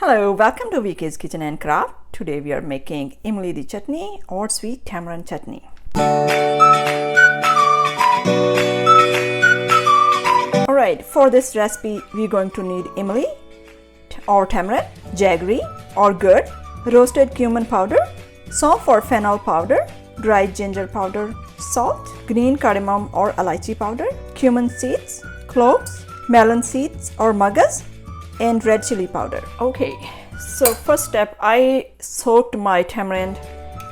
Hello, welcome to VK's Kitchen and Craft. Today we are making Imli di Chutney or sweet tamarind chutney. Alright, for this recipe we're going to need imli or tamarind, jaggery or gourd, roasted cumin powder, saunf or fennel powder, dried ginger powder, salt, green cardamom or Elaichi powder, cumin seeds, cloves, melon seeds or Magaz, and red chili powder. Okay, so first step, I soaked my tamarind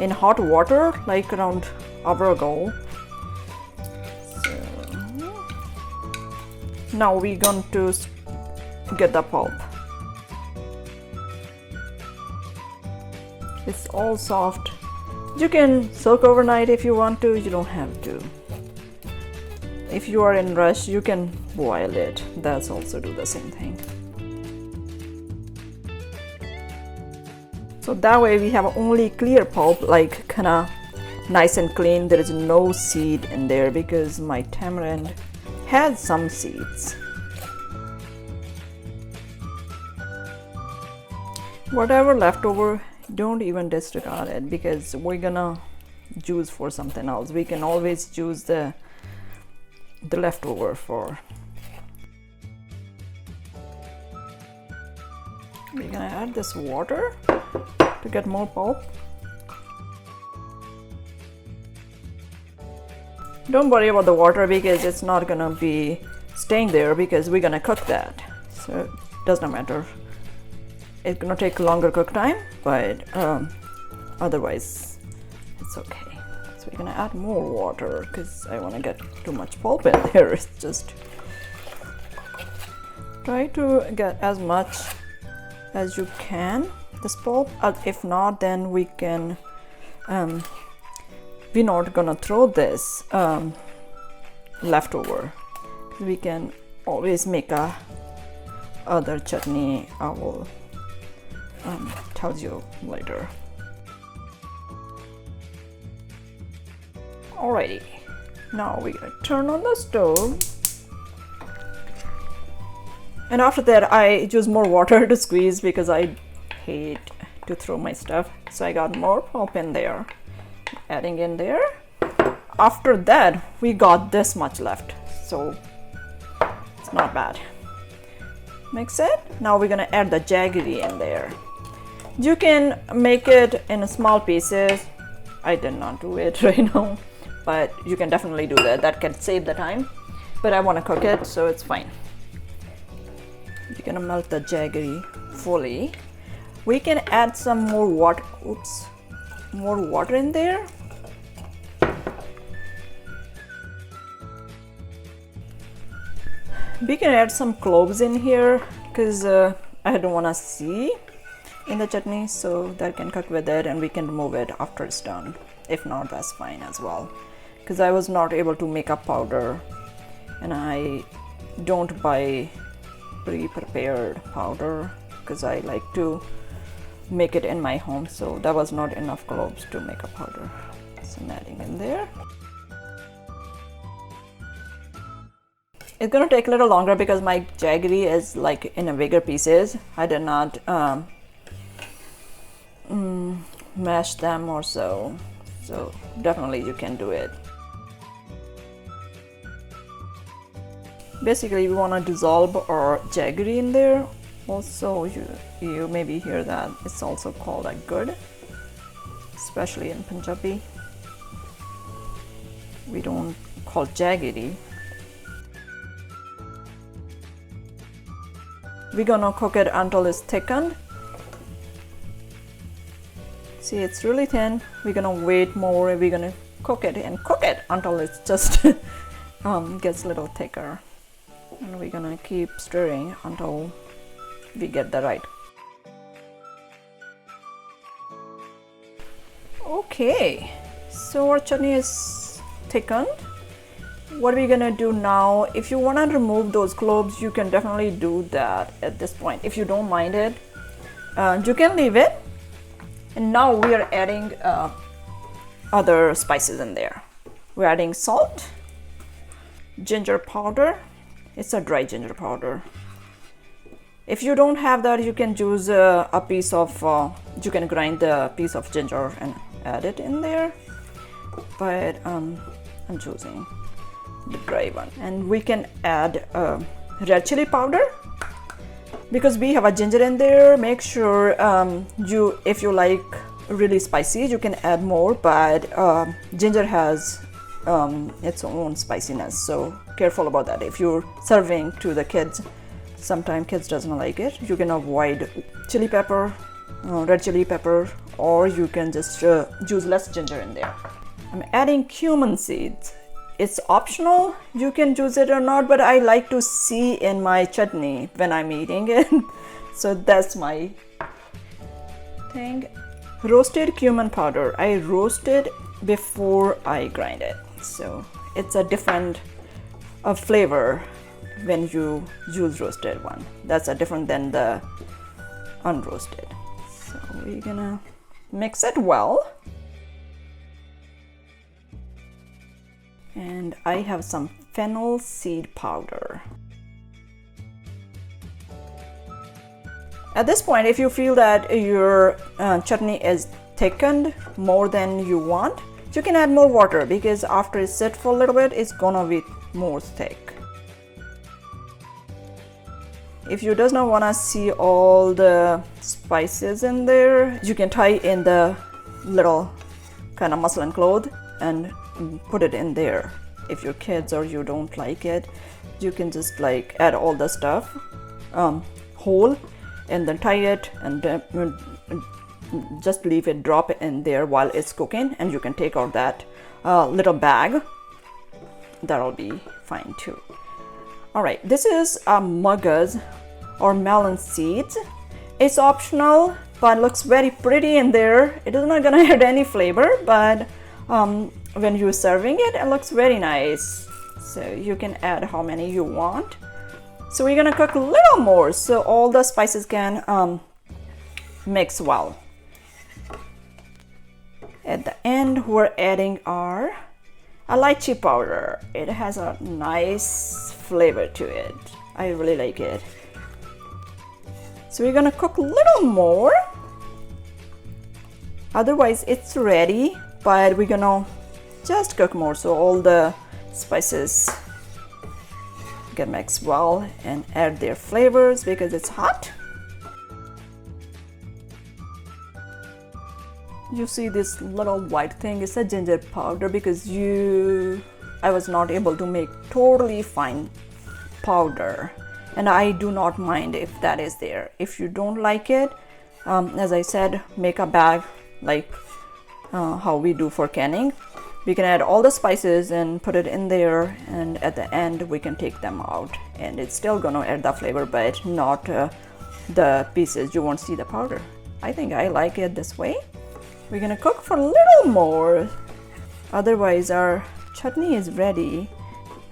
in hot water like around an hour ago. So now we're going to get the pulp. It's all soft. You can soak overnight if you want to, you don't have to. If you are in rush, you can boil it. That's also do the same thing. So that way we have only clear pulp, like kinda nice and clean. There is no seed in there because my tamarind has some seeds. Whatever leftover, don't even disregard it because we're gonna use for something else. We can always use the leftover for. We're gonna add this water to get more pulp. Don't worry about the water because it's not gonna be staying there because we're gonna cook that. So it doesn't matter. It's gonna take longer cook time, but otherwise it's okay. So we're gonna add more water because I wanna get too much pulp in there. It's just try to get as much as you can this pulp. If not, then we can we're not gonna throw this leftover. We can always make a other chutney. I will tell you later. Alrighty, now we're gonna turn on the stove. And after that, I use more water to squeeze because I hate to throw my stuff. So I got more pulp in there, adding in there. After that, we got this much left. So it's not bad. Mix it. Now we're gonna add the jaggery in there. You can make it in small pieces. I did not do it right now, but you can definitely do that. That can save the time. But I wanna cook it, so it's fine. We're gonna melt the jaggery fully. We can add some more water. Oops, more water in there. We can add some cloves in here because I don't want to see in the chutney, so that can cook with it, and we can remove it after it's done. If not, that's fine as well. Because I was not able to make a powder, and I don't buy pre-prepared powder because I like to make it in my home, so that was not enough cloves to make a powder. So I'm adding in there. It's gonna take a little longer because my jaggery is like in a bigger pieces. I did not mash them or so definitely you can do it. Basically, we want to dissolve our jaggery in there. Also, you maybe hear that it's also called a gourd, especially in Punjabi. We don't call jaggery. We're gonna cook it until it's thickened. See, it's really thin. We're gonna wait more. We're gonna cook it until it's just gets a little thicker. And we're gonna keep stirring until we get the right. Okay, so our chutney is thickened. What we're gonna do now, if you wanna remove those cloves, you can definitely do that at this point. If you don't mind it, you can leave it. And now we are adding other spices in there. We're adding salt, ginger powder. It's a dry ginger powder. If you don't have that, you can use a piece of, you can grind the piece of ginger and add it in there. But I'm choosing the dry one. And we can add red chili powder. Because we have a ginger in there, make sure if you like really spicy, you can add more, but ginger has its own spiciness, so careful about that. If you're serving to the kids, sometimes kids doesn't like it, you can avoid chili pepper, red chili pepper, or you can just use less ginger in there. I'm adding cumin seeds. It's optional, you can use it or not, but I like to see in my chutney when I'm eating it. So that's my thing. Roasted cumin powder. I roast it before I grind it. So it's a different flavor when you use roasted one. That's a different than the unroasted. So we're gonna mix it well. And I have some fennel seed powder. At this point, if you feel that your chutney is thickened more than you want, you can add more water, because after it sits for a little bit, it's gonna be more thick. If you does not wanna see all the spices in there, you can tie in the little kind of muslin cloth and put it in there. If your kids or you don't like it, you can just like add all the stuff whole and then tie it and just leave it, drop it in there while it's cooking, and you can take out that little bag. That'll be fine too. All right, this is a Magaz or melon seeds. It's optional, but looks very pretty in there. It is not gonna add any flavor, but when you're serving it, it looks very nice. So you can add how many you want. So we're gonna cook a little more so all the spices can mix well. At the end, we're adding our Elaichi powder. It has a nice flavor to it. I really like it. So we're gonna cook a little more. Otherwise, it's ready, but we're gonna just cook more so all the spices can mix well and add their flavors because it's hot. You see this little white thing is a ginger powder because I was not able to make totally fine powder, and I do not mind if that is there. If you don't like it, as I said, make a bag like how we do for canning. We can add all the spices and put it in there, and at the end we can take them out, and it's still gonna add the flavor, but not the pieces. You won't see the powder. I think I like it this way. We're gonna cook for a little more, otherwise our chutney is ready.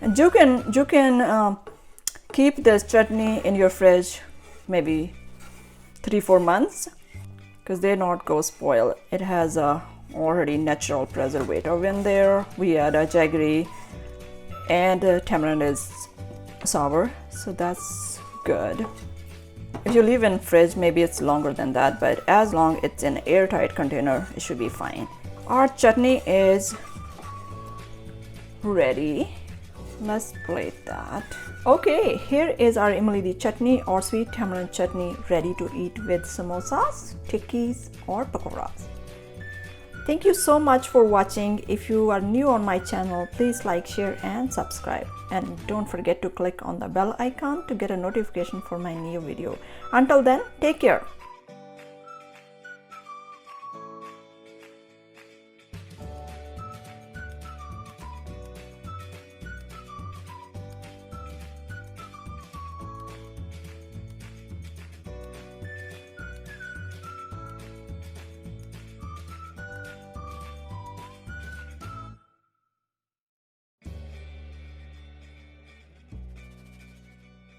And you can keep this chutney in your fridge maybe 3-4 months because they not go spoil. It has a already natural preservative in there. We add a jaggery, and tamarind is sour, so that's good. If you leave in fridge, maybe it's longer than that, but as long it's in airtight container, it should be fine. Our chutney is ready. Let's plate that. Okay, here is our Imli di Chutney or sweet tamarind chutney ready to eat with samosas, tikkis or pakoras. Thank you so much for watching. If you are new on my channel, please like, share and subscribe. And don't forget to click on the bell icon to get a notification for my new video. Until then, take care.